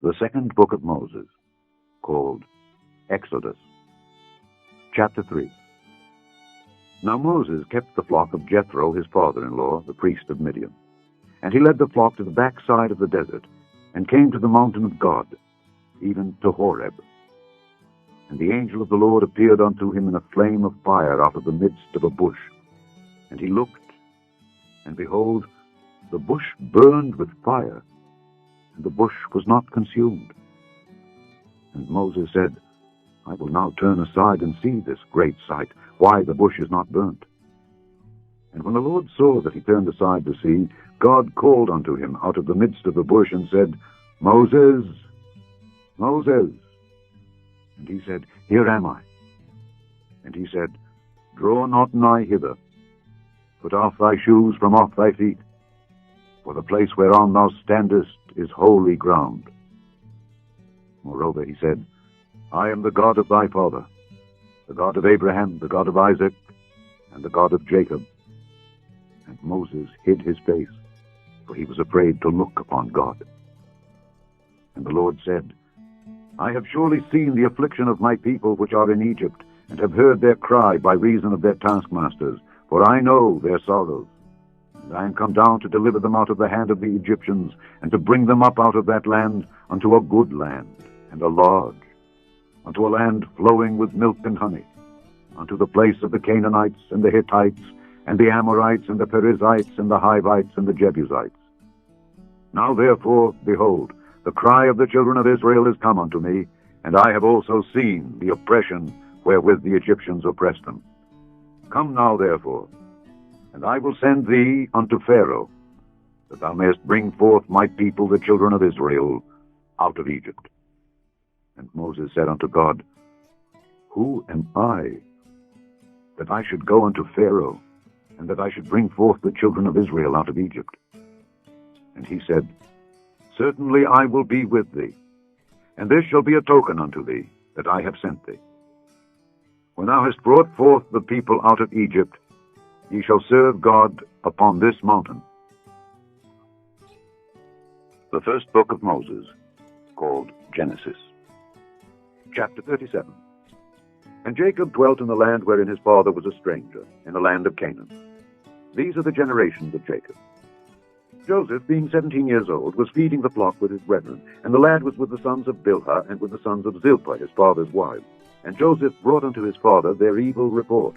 The second book of Moses, called Exodus. Chapter 3. Now Moses kept the flock of Jethro, his father-in-law, the priest of Midian. And he led the flock to the backside of the desert, and came to the mountain of God, even to Horeb. And the angel of the Lord appeared unto him in a flame of fire out of the midst of a bush. And he looked, and behold, the bush burned with fire, and the bush was not consumed. And Moses said, I will now turn aside and see this great sight, why the bush is not burnt. And when the Lord saw that he turned aside to see, God called unto him out of the midst of the bush, and said, Moses, Moses. And he said, Here am I. And he said, Draw not nigh hither. Put off thy shoes from off thy feet, for the place whereon thou standest is holy ground. Moreover he said, I am the God of thy father, the God of Abraham, the God of Isaac, and the God of Jacob. And Moses hid his face, for he was afraid to look upon God. And the Lord said, I have surely seen the affliction of my people which are in Egypt, and have heard their cry by reason of their taskmasters, for I know their sorrows. And I am come down to deliver them out of the hand of the Egyptians, and to bring them up out of that land unto a good land, and a large, unto a land flowing with milk and honey, unto the place of the Canaanites, and the Hittites, and the Amorites, and the Perizzites, and the Hivites, and the Jebusites. Now therefore, behold, the cry of the children of Israel is come unto me, and I have also seen the oppression wherewith the Egyptians oppressed them. Come now therefore, and I will send thee unto Pharaoh, that thou mayest bring forth my people, the children of Israel, out of Egypt. And Moses said unto God, Who am I, that I should go unto Pharaoh, and that I should bring forth the children of Israel out of Egypt? And he said, Certainly I will be with thee, and this shall be a token unto thee, that I have sent thee. When thou hast brought forth the people out of Egypt, ye shall serve God upon this mountain. The first book of Moses, called Genesis. Chapter 37. And Jacob dwelt in the land wherein his father was a stranger, in the land of Canaan. These are the generations of Jacob. Joseph, being 17 years old, was feeding the flock with his brethren, and the lad was with the sons of Bilhah and with the sons of Zilpah, his father's wife. And Joseph brought unto his father their evil report.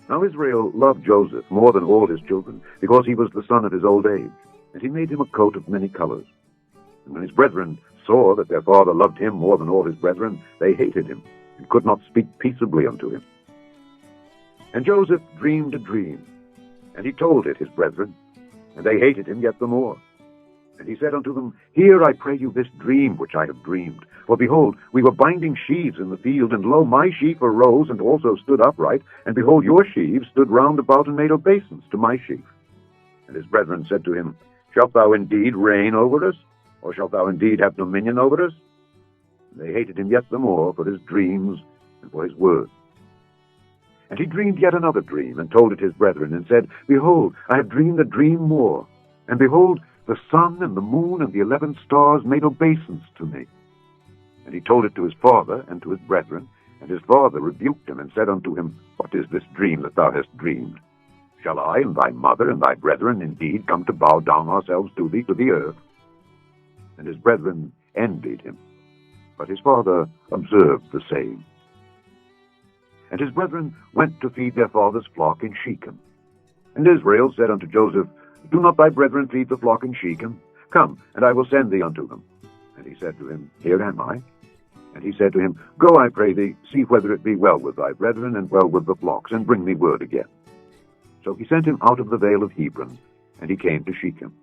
Now Israel loved Joseph more than all his children, because he was the son of his old age, and he made him a coat of many colors. And when his brethren saw that their father loved him more than all his brethren, they hated him, and could not speak peaceably unto him. And Joseph dreamed a dream, and he told it his brethren, and they hated him yet the more. And he said unto them, Hear, I pray you, this dream which I have dreamed. For behold, we were binding sheaves in the field, and lo, my sheaf arose and also stood upright, and behold, your sheaves stood round about and made obeisance to my sheaf. And his brethren said to him, Shalt thou indeed reign over us, or shalt thou indeed have dominion over us? And they hated him yet the more for his dreams and for his words. And he dreamed yet another dream, and told it his brethren, and said, Behold, I have dreamed a dream more, and behold, the sun and the moon and the 11 stars made obeisance to me. And he told it to his father and to his brethren, and his father rebuked him, and said unto him, What is this dream that thou hast dreamed? Shall I and thy mother and thy brethren indeed come to bow down ourselves to thee to the earth? And his brethren envied him, but his father observed the same. And his brethren went to feed their father's flock in Shechem. And Israel said unto Joseph, Do not thy brethren feed the flock in Shechem? Come, and I will send thee unto them. And he said to him, Here am I. And he said to him, Go, I pray thee, see whether it be well with thy brethren, and well with the flocks, and bring me word again. So he sent him out of the vale of Hebron, and he came to Shechem.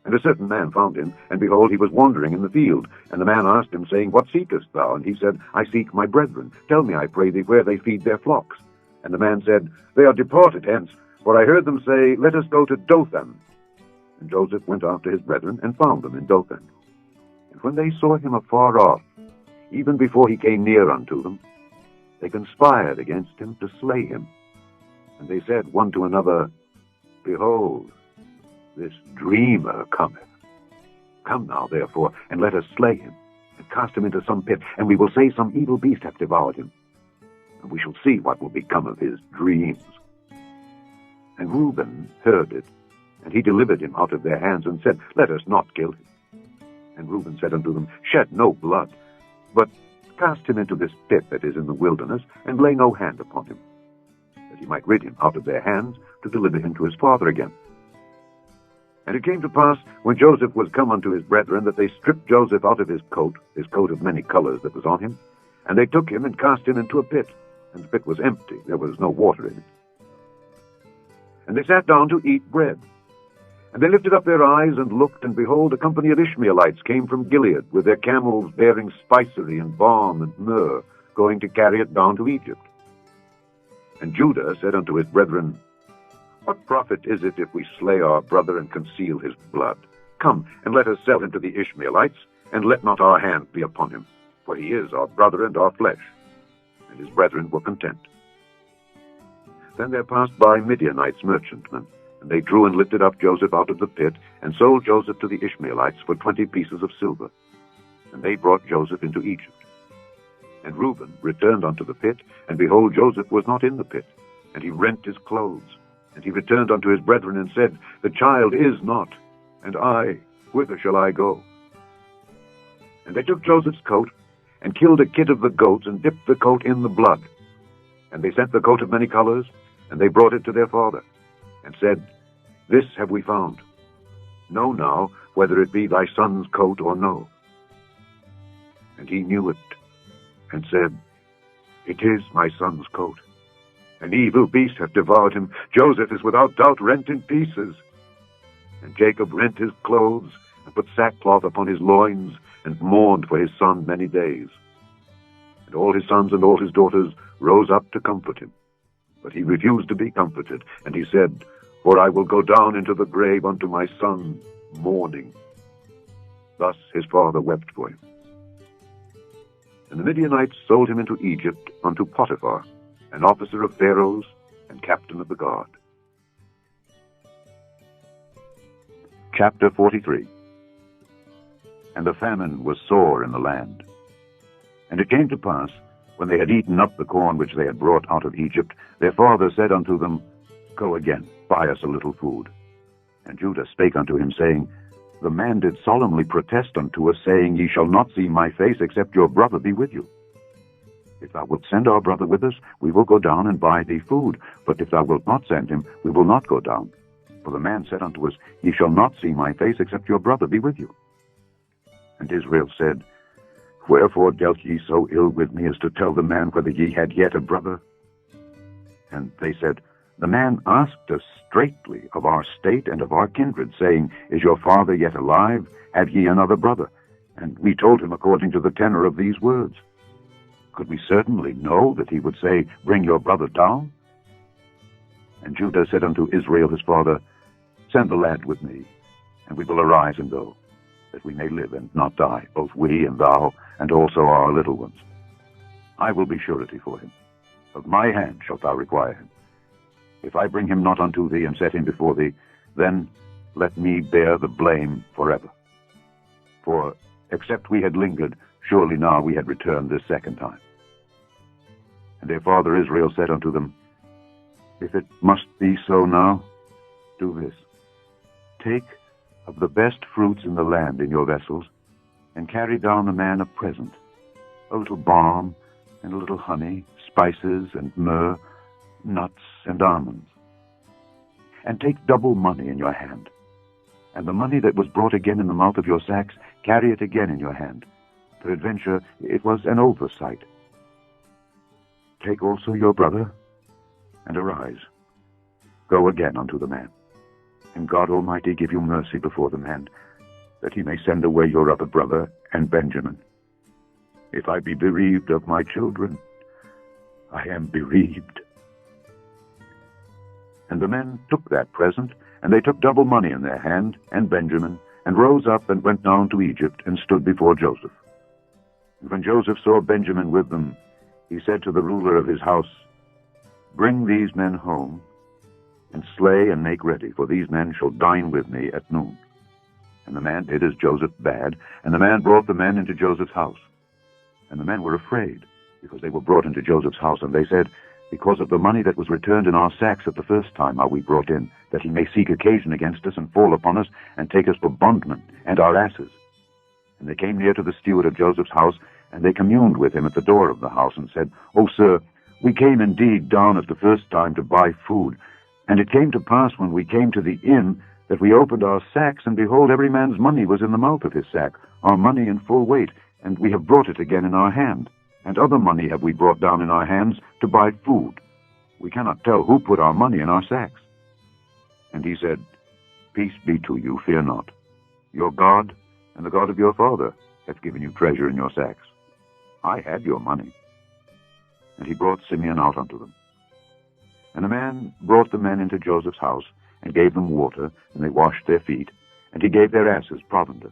And a certain man found him, and behold, he was wandering in the field. And the man asked him, saying, What seekest thou? And he said, I seek my brethren. Tell me, I pray thee, where they feed their flocks. And the man said, They are departed hence, for I heard them say, Let us go to Dothan. And Joseph went after his brethren, and found them in Dothan. And when they saw him afar off, even before he came near unto them, they conspired against him to slay him. And they said one to another, Behold, this dreamer cometh. Come now, therefore, and let us slay him, and cast him into some pit, and we will say some evil beast hath devoured him, and we shall see what will become of his dreams. And Reuben heard it, and he delivered him out of their hands, and said, Let us not kill him. And Reuben said unto them, Shed no blood, but cast him into this pit that is in the wilderness, and lay no hand upon him, that he might rid him out of their hands, to deliver him to his father again. And it came to pass, when Joseph was come unto his brethren, that they stripped Joseph out of his coat of many colors that was on him, and they took him and cast him into a pit, and the pit was empty, there was no water in it. And they sat down to eat bread. And they lifted up their eyes and looked, and behold, a company of Ishmaelites came from Gilead, with their camels bearing spicery and balm and myrrh, going to carry it down to Egypt. And Judah said unto his brethren, What profit is it if we slay our brother and conceal his blood? Come, and let us sell him to the Ishmaelites, and let not our hand be upon him, for he is our brother and our flesh. And his brethren were content. Then there passed by Midianites merchantmen, and they drew and lifted up Joseph out of the pit, and sold Joseph to the Ishmaelites for 20 pieces of silver. And they brought Joseph into Egypt. And Reuben returned unto the pit, and behold, Joseph was not in the pit. And he rent his clothes. And he returned unto his brethren, and said, The child is not, and I, whither shall I go? And they took Joseph's coat, and killed a kid of the goats, and dipped the coat in the blood. And they sent the coat of many colors, and they brought it to their father, and said, This have we found. Know now whether it be thy son's coat or no. And he knew it, and said, It is my son's coat. An evil beast hath devoured him. Joseph is without doubt rent in pieces. And Jacob rent his clothes, and put sackcloth upon his loins, and mourned for his son many days. And all his sons and all his daughters rose up to comfort him. But he refused to be comforted, and he said, For I will go down into the grave unto my son, mourning. Thus his father wept for him. And the Midianites sold him into Egypt unto Potiphar, an officer of Pharaoh's and captain of the guard. Chapter 43. And the famine was sore in the land. And it came to pass, when they had eaten up the corn which they had brought out of Egypt, their father said unto them, Go again, buy us a little food. And Judah spake unto him, saying, The man did solemnly protest unto us, saying, Ye shall not see my face, except your brother be with you. If thou wilt send our brother with us, we will go down and buy thee food. But if thou wilt not send him, we will not go down. For the man said unto us, Ye shall not see my face, except your brother be with you. And Israel said, Wherefore dealt ye so ill with me, as to tell the man whether ye had yet a brother? And they said, The man asked us straitly of our state and of our kindred, saying, Is your father yet alive? Have ye another brother? And we told him according to the tenor of these words. Could we certainly know that he would say, Bring your brother down? And Judah said unto Israel his father, Send the lad with me, and we will arise and go, that we may live and not die, both we and thou, and also our little ones. I will be surety for him. Of my hand shalt thou require him. If I bring him not unto thee, and set him before thee, then let me bear the blame forever. For except we had lingered, surely now we had returned this second time. And their father Israel said unto them, If it must be so now, do this. Take of the best fruits in the land in your vessels, and carry down the man a present, a little balm, and a little honey, spices, and myrrh, nuts, and almonds. And take double money in your hand, and the money that was brought again in the mouth of your sacks, carry it again in your hand. Peradventure it was an oversight. Take also your brother, and arise. Go again unto the man. And God Almighty give you mercy before the man, that he may send away your other brother and Benjamin. If I be bereaved of my children, I am bereaved. And the men took that present, and they took double money in their hand, and Benjamin, and rose up and went down to Egypt, and stood before Joseph. And when Joseph saw Benjamin with them, he said to the ruler of his house, Bring these men home, and slay and make ready, for these men shall dine with me at noon. And the man did as Joseph bade, and the man brought the men into Joseph's house. And the men were afraid, because they were brought into Joseph's house, and they said, Because of the money that was returned in our sacks at the first time are we brought in, that he may seek occasion against us, and fall upon us, and take us for bondmen, and our asses. And they came near to the steward of Joseph's house, and they communed with him at the door of the house, and said, O sir, we came indeed down at the first time to buy food. And it came to pass, when we came to the inn, that we opened our sacks, and behold, every man's money was in the mouth of his sack, our money in full weight, and we have brought it again in our hand. And other money have we brought down in our hands to buy food. We cannot tell who put our money in our sacks. And he said, Peace be to you, fear not. Your God and the God of your father hath given you treasure in your sacks. I had your money. And he brought Simeon out unto them. And the man brought the men into Joseph's house, and gave them water, and they washed their feet, and he gave their asses provender.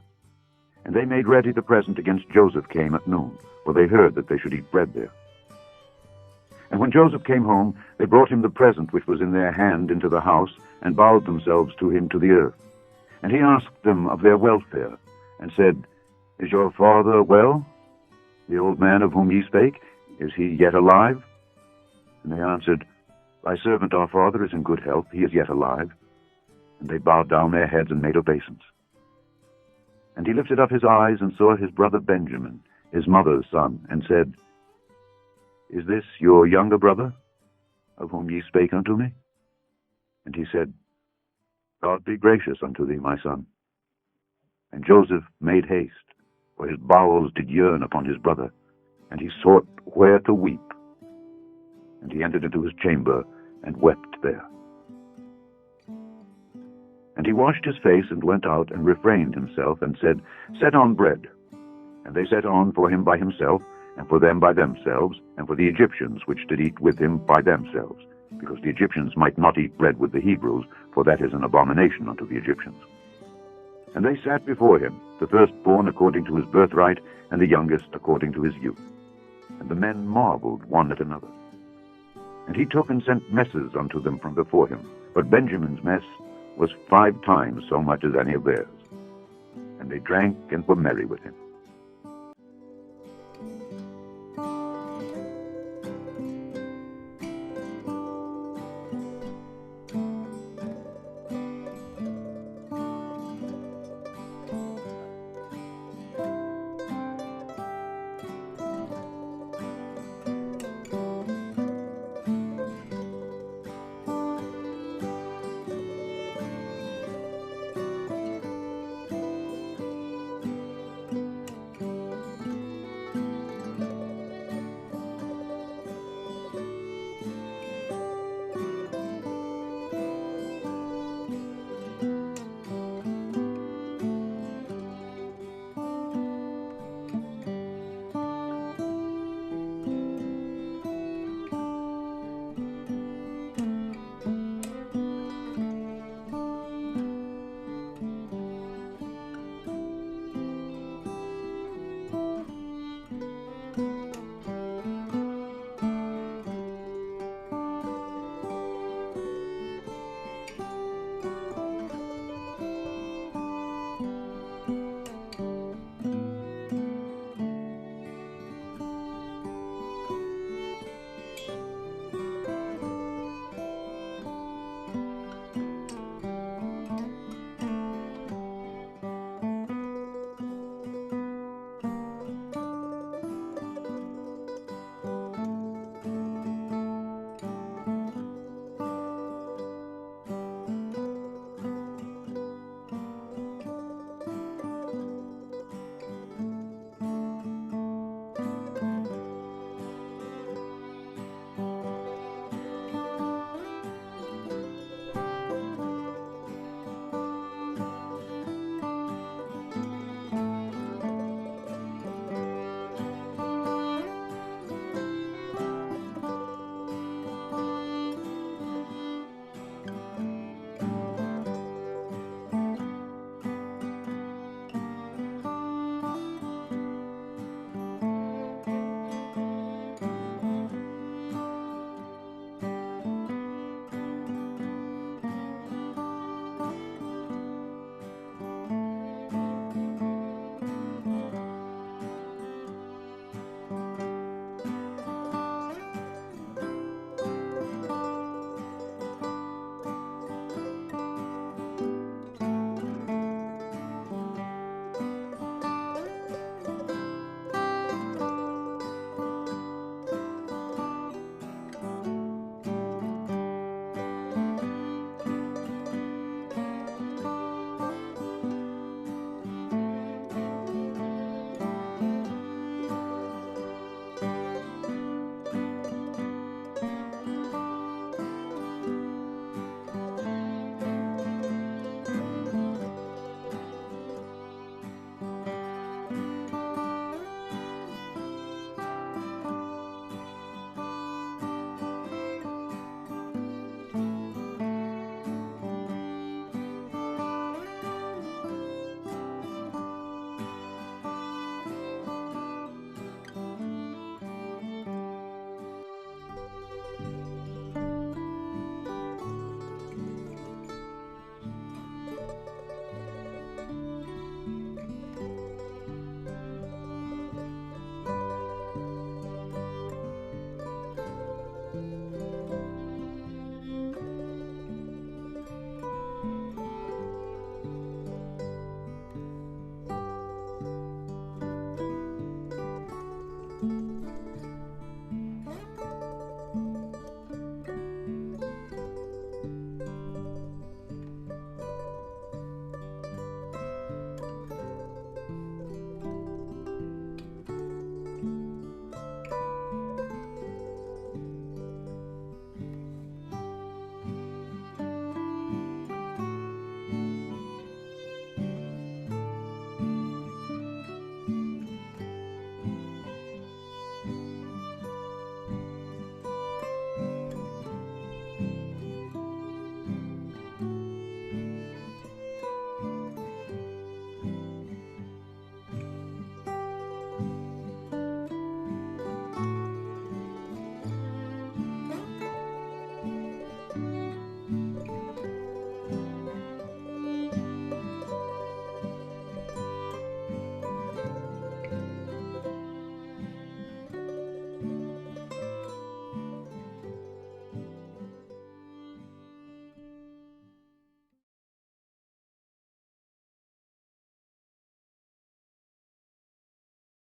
And they made ready the present against Joseph came at noon, for they heard that they should eat bread there. And when Joseph came home, they brought him the present which was in their hand into the house, and bowed themselves to him to the earth. And he asked them of their welfare, and said, Is your father well? The old man of whom ye spake, is he yet alive? And they answered, Thy servant our father is in good health, he is yet alive. And they bowed down their heads and made obeisance. And he lifted up his eyes and saw his brother Benjamin, his mother's son, and said, Is this your younger brother, of whom ye spake unto me? And he said, God be gracious unto thee, my son. And Joseph made haste, for his bowels did yearn upon his brother, and he sought where to weep. And he entered into his chamber, and wept there. And he washed his face, and went out, and refrained himself, and said, Set on bread. And they set on for him by himself, and for them by themselves, and for the Egyptians which did eat with him by themselves, because the Egyptians might not eat bread with the Hebrews, for that is an abomination unto the Egyptians. And they sat before him, the firstborn according to his birthright, and the youngest according to his youth. And the men marveled one at another. And he took and sent messes unto them from before him. But Benjamin's mess was 5 times so much as any of theirs. And they drank and were merry with him.